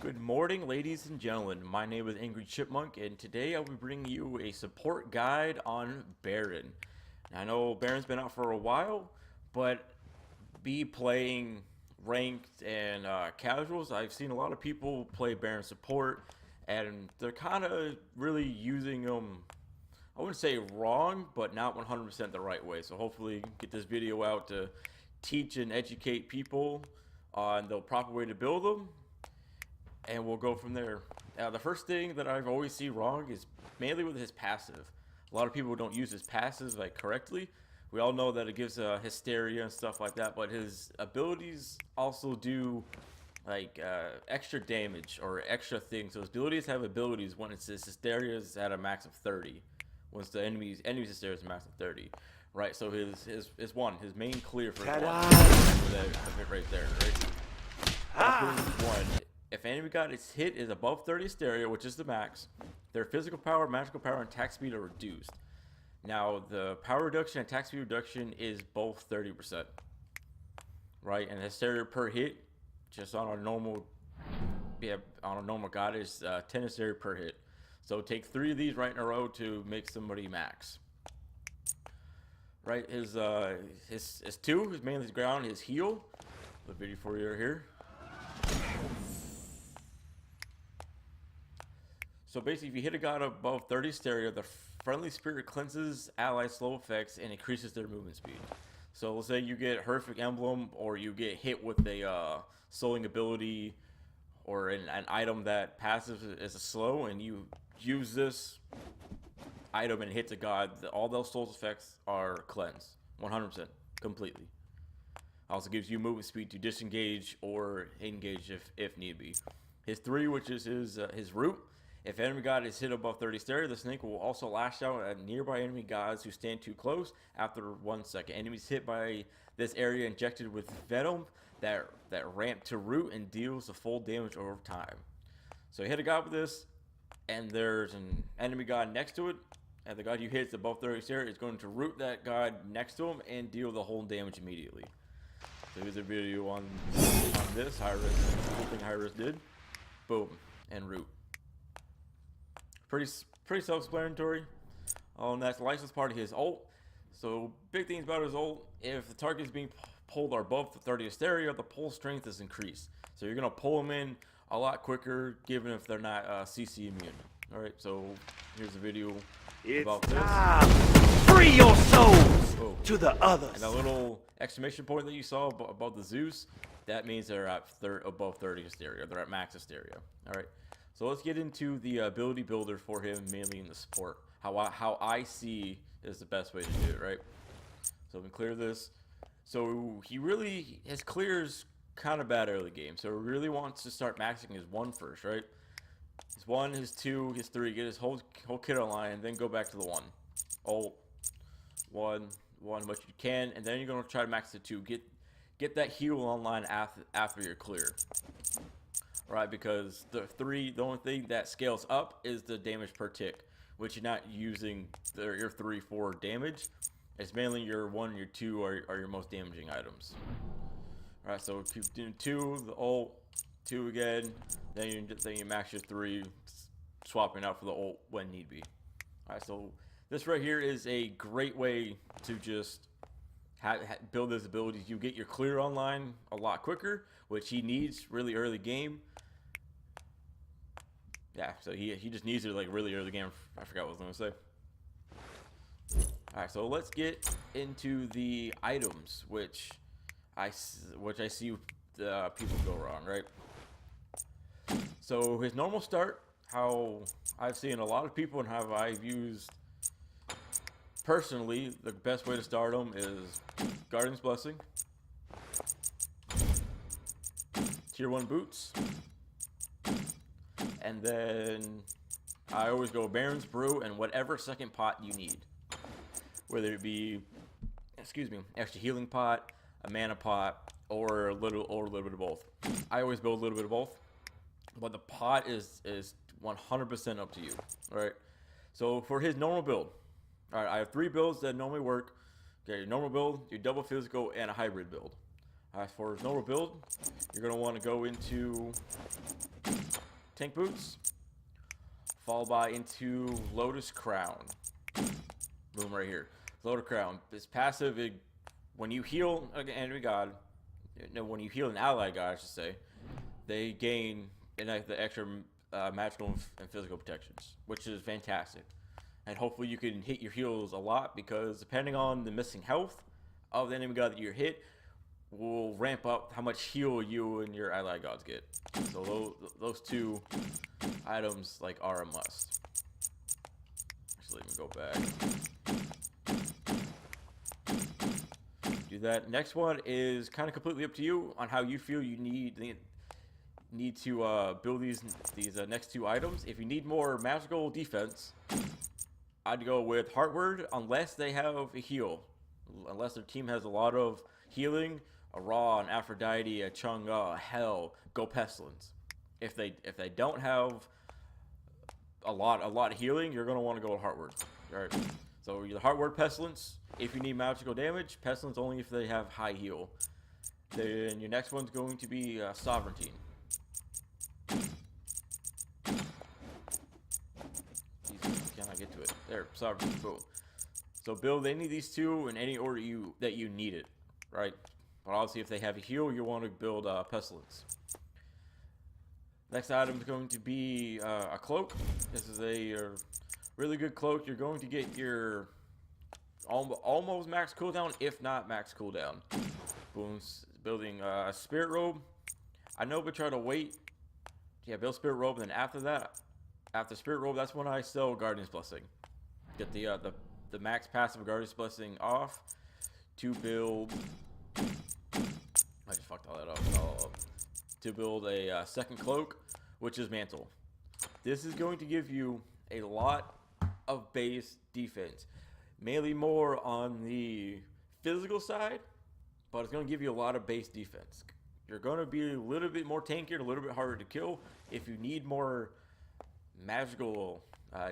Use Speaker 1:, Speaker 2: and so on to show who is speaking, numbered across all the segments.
Speaker 1: Good morning, ladies and gentlemen. My name is Angry Chipmunk, and today I'll be bringing you a support guide on Baron. Now, I know Baron's been out for a while, but be playing ranked and casuals, I've seen a lot of people play Baron support, and they're kind of really using them, I wouldn't say wrong, but not 100% the right way. So hopefully get this video out to teach and educate people on the proper way to build them, and we'll go from there. Now, the first thing that I've always seen wrong is mainly with his passive. A lot of people don't use his passive correctly. We all know that it gives hysteria and stuff like that, but his abilities also do extra damage or extra things. So his abilities have abilities when his hysteria is at a max of 30. Once the enemy's hysteria is a max of 30. Right, so his main clear for his one, right there, right? After his one, if enemy god is hit is above 30 hysteria, which is the max, their physical power, magical power, and attack speed are reduced. Now, the power reduction and attack speed reduction is both 30%. Right, and hysteria per hit, just on a normal god, is 10 hysteria per hit. So take 3 of these right in a row to make somebody max. Right, his 2 is mainly his ground, his heal. The video for you here. So basically, if you hit a god above 30 hysteria, the friendly spirit cleanses ally slow effects and increases their movement speed. So let's say you get horrific emblem, or you get hit with a slowing ability, or an item that passive is a slow, and you use this item and hits a god, all those souls effects are cleansed 100% completely. Also gives you movement speed to disengage or engage if need be. His 3, which is his root. If enemy god is hit above 30 hysteria, the snake will also lash out at nearby enemy gods who stand too close after 1 second. Enemies hit by this area injected with venom that ramp to root and deals the full damage over time. So you hit a god with this, and there's an enemy god next to it, and the god you hit is above 30 hysteria is going to root that god next to him and deal the whole damage immediately. So here's a video on this hi-rez, thing hi-rez did. Boom, and root. Pretty self-explanatory. And that's the license part of his ult. So big things about his ult: if the target is being pulled above the 30 hysteria, the pull strength is increased. So you're gonna pull them in a lot quicker, given if they're not CC immune. All right. So here's a video about this.
Speaker 2: Free your souls to the others.
Speaker 1: And a little exclamation point that you saw about the Zeus, that means they're at above 30 hysteria. They're at max hysteria. All right. So let's get into the ability builder for him, mainly in the support. How I see is the best way to do it, right? So we can clear this. So his clear's kind of bad early game. So he really wants to start maxing his 1 first, right? His 1, his 2, his 3, get his whole kit online, and then go back to the 1. Ult, 1, what you can, and then you're gonna try to max the 2. Get that heal online after you're clear. Right, because the only thing that scales up is the damage per tick, which you're not using your 3, 4 damage. It's mainly your 1 and your 2 are your most damaging items. All right, so keep doing 2, the ult, 2 again, then you max your 3, swapping out for the ult when need be. All right, so this right here is a great way to just build his abilities. You get your clear online a lot quicker, which he needs really early game. Yeah, so he just needs it really early game. I forgot what I was gonna say. All right, so let's get into the items, which I see people go wrong, right? So his normal start, how I've seen a lot of people and how I've used personally, the best way to start him is Guardian's Blessing, Tier 1 boots, and then I always go Baron's Brew and whatever second pot you need. Whether it be, extra healing pot, a mana pot, or a little bit of both. I always build a little bit of both, but the pot is 100% up to you. All right. So for his normal build, all right, I have 3 builds that normally work. Okay, your normal build, your double physical, and a hybrid build. As for his normal build, you're going to want to go into tank boots, followed by into Lotus Crown. Boom, right here. Lotus Crown. This passive, when you heal an enemy god, no, when you heal an ally god, I should say, they gain the extra magical and physical protections, which is fantastic. And hopefully you can hit your heals a lot, because depending on the missing health of the enemy god that you're hit, will ramp up how much heal you and your ally gods get. So those two items like are a must. Actually, let me go back. Do that. Next one is kind of completely up to you on how you feel you need to build these next two items. If you need more magical defense, I'd go with Heartward, unless they have a heal. Unless their team has a lot of healing, a Ra, an Aphrodite, a Chang'e, a Hell, go Pestilence. If they don't have a lot of healing, you're gonna want to go with Heartward. Alright. So either Heartward, Pestilence if you need magical damage, Pestilence only if they have high heal. Then your next one's going to be Sovereignty. Can I get to it? There, Sovereignty. Boom. So build any of these two in any order that you need it, right? But obviously, if they have a heal, you want to build Pestilence. Next item is going to be a cloak. This is a really good cloak. You're going to get your almost max cooldown, if not max cooldown. Boom. Building a Spirit Robe. I know we try to wait. Yeah, build Spirit Robe, and then after that, after Spirit Robe, that's when I sell Guardian's Blessing. Get the max passive Guardian's Blessing off to build. I just fucked all that up. To build a second cloak, which is Mantle. This is going to give you a lot of base defense, mainly more on the physical side, but it's going to give you a lot of base defense. You're going to be a little bit more tanky and a little bit harder to kill. If you need more magical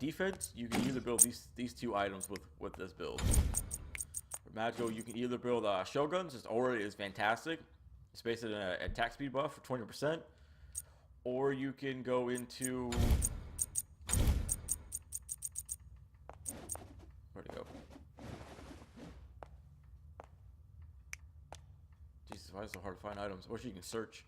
Speaker 1: defense, you can either build these two items with this build. For magical, you can either build Shoguns. This aura is fantastic. It's based on an attack speed buff for 20%. Or you can go into... Where'd it go? Jesus, why is it so hard to find items? Or you can search.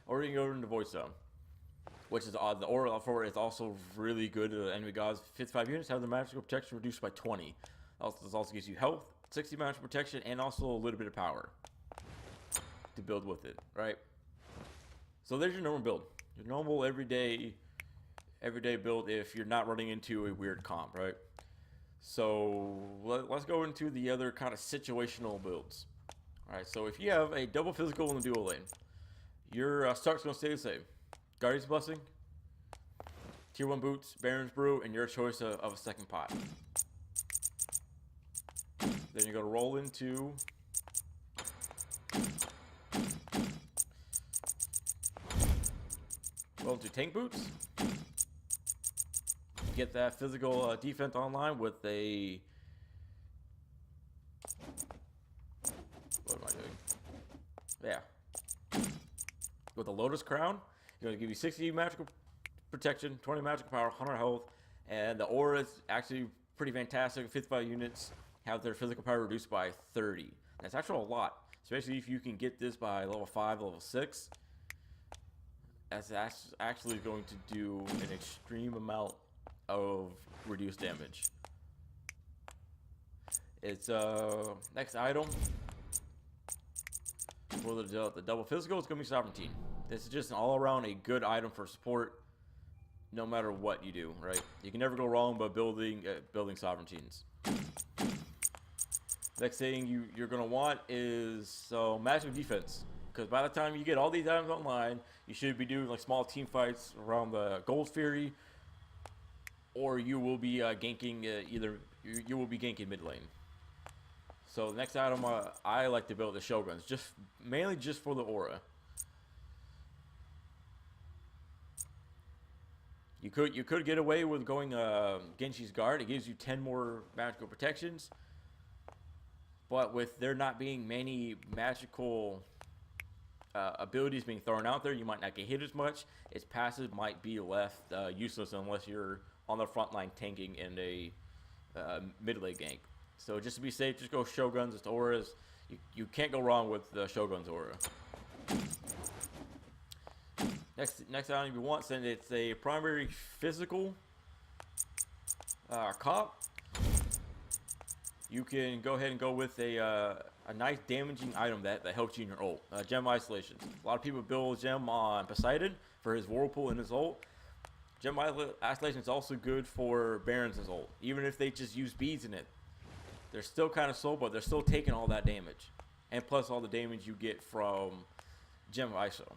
Speaker 1: Or you can go into Void Zone, which is odd. The aura for it is also really good. Enemy gods, 55 units have their magical protection reduced by 20. This also gives you health, 60 magical protection, and also a little bit of power to build with it, right? So there's your normal build. Your normal everyday build if you're not running into a weird comp, right? So let's go into the other kind of situational builds. All right, so if you have a double physical in the dual lane, your start's going to stay the same. Guardian's Blessing, Tier 1 boots, Baron's Brew, and your choice of a second pot. Then you're going to roll into tank boots. Get that physical defense online with a... What am I doing? Yeah. With a Lotus Crown, you're going to give you 60 magical protection, 20 magical power, 100 health, and the aura is actually pretty fantastic. 55 units have their physical power reduced by 30. That's actually a lot, especially if you can get this by level 5, level 6. That's actually going to do an extreme amount of reduced damage. It's next item for the double physical is going to be Sovereignty. This is just an all-around a good item for support, no matter what you do, right? You can never go wrong by building Sovereigntines. Next thing you're going to want is magical defense, because by the time you get all these items online, you should be doing like small team fights around the Gold Fury, or you will be ganking you will be ganking mid lane. So the next item I like to build is Shoguns, mainly just for the aura. You could get away with going Genshi's Guard. It gives you 10 more magical protections. but with there not being many magical abilities being thrown out there, you might not get hit as much. Its passive might be left useless unless you're on the front line tanking in a mid lane gank. So just to be safe, just go Shogun's. It's auras. You can't go wrong with the Shogun's aura. Next item you want, since it's a primary physical comp, you can go ahead and go with a nice damaging item that helps you in your ult. Gem Isolation. A lot of people build Gem on Poseidon for his Whirlpool and his ult. Gem Isolation is also good for Baron's ult. Even if they just use beads in it, they're still kind of slow, but they're still taking all that damage. And plus all the damage you get from Gem ISO.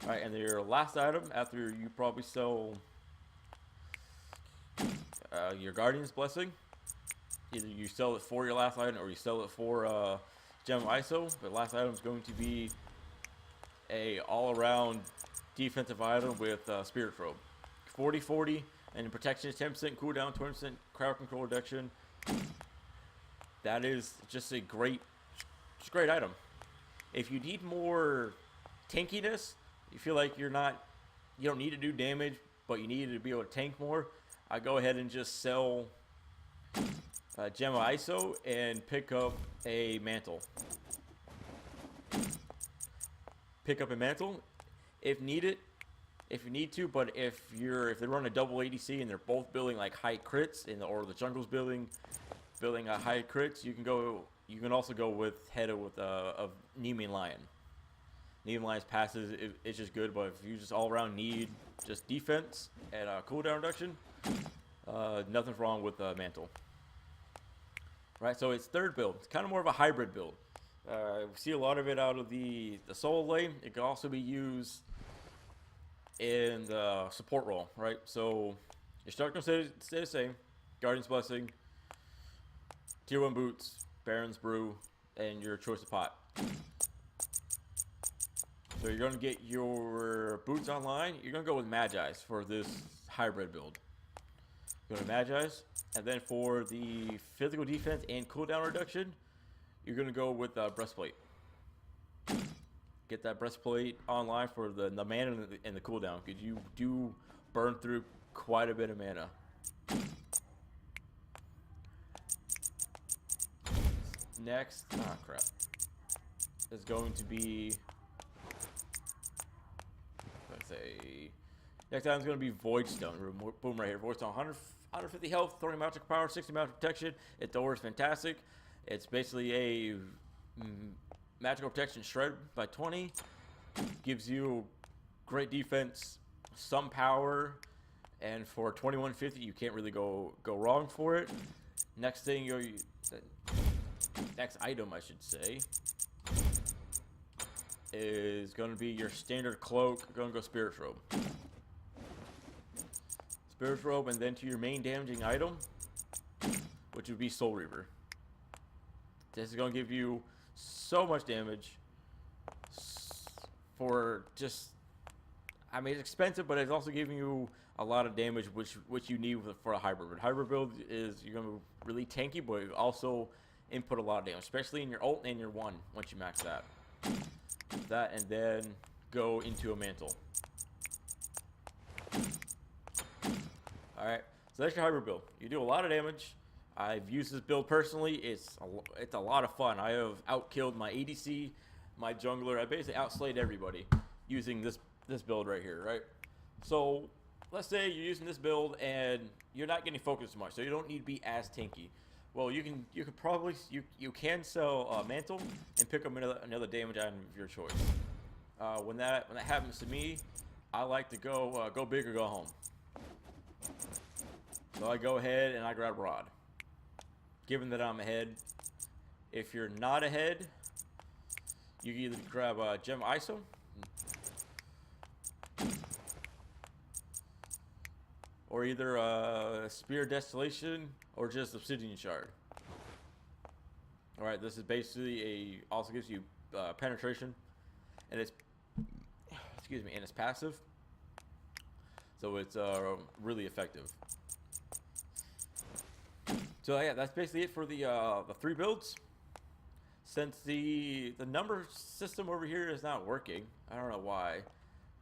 Speaker 1: Alright, and your last item after you probably sell your Guardian's Blessing. Either you sell it for your last item or you sell it for Gem ISO. The last item is going to be a all-around defensive item with Spirit Robe. 40-40, and protection is 10% cooldown, 20% crowd control reduction. That is just a great item. If you need more tankiness, you feel like you don't need to do damage, but you need to be able to tank more, I go ahead and just sell Gemma ISO and pick up a mantle. Pick up a mantle if needed, if you need to. But if they run a double ADC and they're both building like high crits, or the jungle's building a high crits, you can also go with Hedda with a Nemean Lion. Nemean Lion's passes it's just good, but if you just all around need just defense and cooldown reduction, nothing's wrong with mantle. Right, so it's third build. It's kind of more of a hybrid build. We see a lot of it out of the solo lane. It can also be used in the support role, right? So your start can stay the same. Guardian's Blessing, Tier 1 boots, Baron's Brew, and your choice of pot. So you're going to get your boots online. You're going to go with Magi's for this hybrid build. Go to Magi's. And then for the physical defense and cooldown reduction, you're going to go with Breastplate. Get that Breastplate online for the mana and the cooldown, because you do burn through quite a bit of mana. Next, crap, is going to be, next item is going to be Void Stone. Boom, right here. Void Stone, 150 health, 30 magic power, 60 magic protection. Its aura is fantastic. It's basically a magical protection shred by 20. Gives you great defense, some power, and for 2150 you can't really go wrong for it. Next thing, next item I should say, is going to be your standard cloak. Going to go Spirit Robe. Spirit Robe, and then to your main damaging item, which would be Soul Reaver. This is going to give you so much damage for just, I mean, it's expensive, but it's also giving you a lot of damage, which you need for a hybrid. Hybrid build is, you're going to be really tanky, but you also input a lot of damage, especially in your ult and your one once you max that. That, and then go into a mantle. Alright, so that's your hybrid build. You do a lot of damage. I've used this build personally. It's a lot of fun. I have outkilled my ADC, my jungler. I basically outslayed everybody using this build right here, right? So let's say you're using this build and you're not getting focused much, so you don't need to be as tanky. Well, you can sell a mantle and pick up another damage item of your choice. When that happens to me, I like to go big or go home. So I go ahead and I grab Rod. Given that I'm ahead, if you're not ahead, you can either grab Gem ISO, or either Spear Distillation, or just Obsidian Shard. Alright, this is basically also gives you penetration, and it's, and it's passive, so it's really effective. So yeah, that's basically it for the 3 builds. Since the number system over here is not working, I don't know why.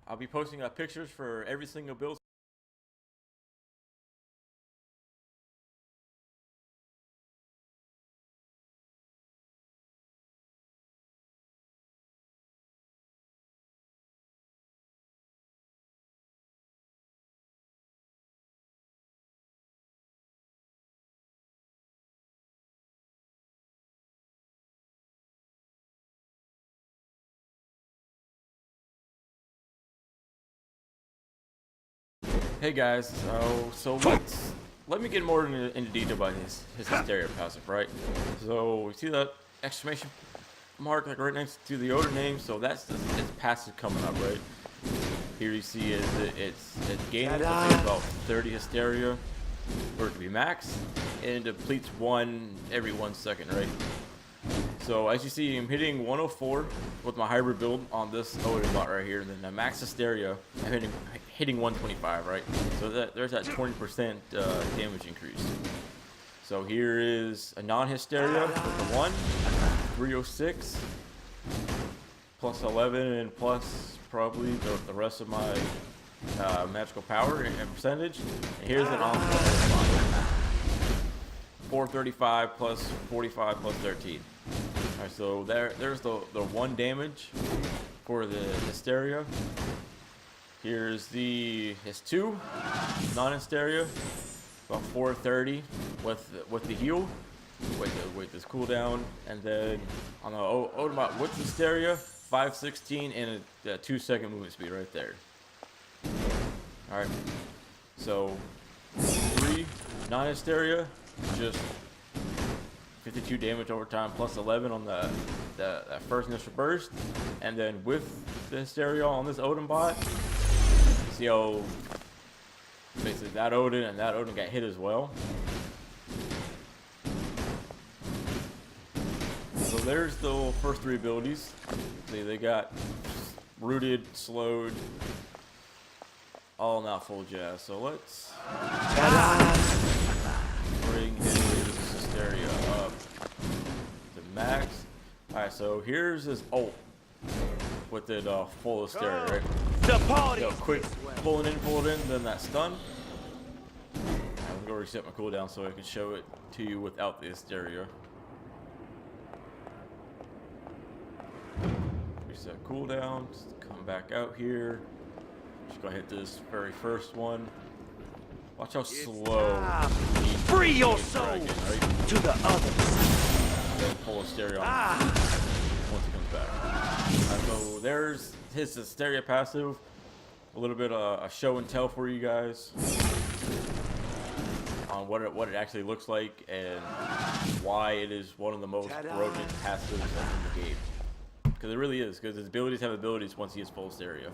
Speaker 1: I'll be posting pictures for every single build. Hey guys, so let me get more into detail about his hysteria passive, right? So you see that exclamation mark like right next to the Odin name, so that's its passive coming up, right? Here you see it's gaining about 30 hysteria for it to be max, and it depletes 1 every 1 second, right? So as you see, I'm hitting 104 with my hybrid build on this Odin bot right here, and then the max hysteria, I'm hitting 125, right? So there's that 20% damage increase. So here is a non-hysteria with the 1, 306, plus 11, and plus probably the rest of my magical power and percentage. And here's an on 435 plus 45 plus 13. Alright, so there's the 1 damage for the hysteria. Here's his 2 non-hysteria, about 430 with the heal, with this cooldown, and then on the Odinbot with hysteria, 516 and a 2-second movement speed right there. Alright, so 3 non-hysteria, just 52 damage over time, plus 11 on that first initial burst, and then with the hysteria on this Odin bot, see how basically that Odin and that Odin got hit as well. So there's the first 3 abilities. See, they got rooted, slowed, all not full jazz. So let's bring his hysteria up to max. Alright, so here's his ult with it full hysteria, right?
Speaker 2: The party.
Speaker 1: Go quick, pull it in, then that stun. I'm gonna reset my cooldown so I can show it to you without the hysteria. Reset cooldown, just come back out here. Just gonna hit this very first one. Watch how slow.
Speaker 2: Free your souls to the others.
Speaker 1: Then full hysteria on once he comes back. So there's his hysteria passive. A little bit of a show and tell for you guys on what it actually looks like and why it is one of the most broken passives in the game. Because it really is. Because his abilities have abilities once he has full hysteria.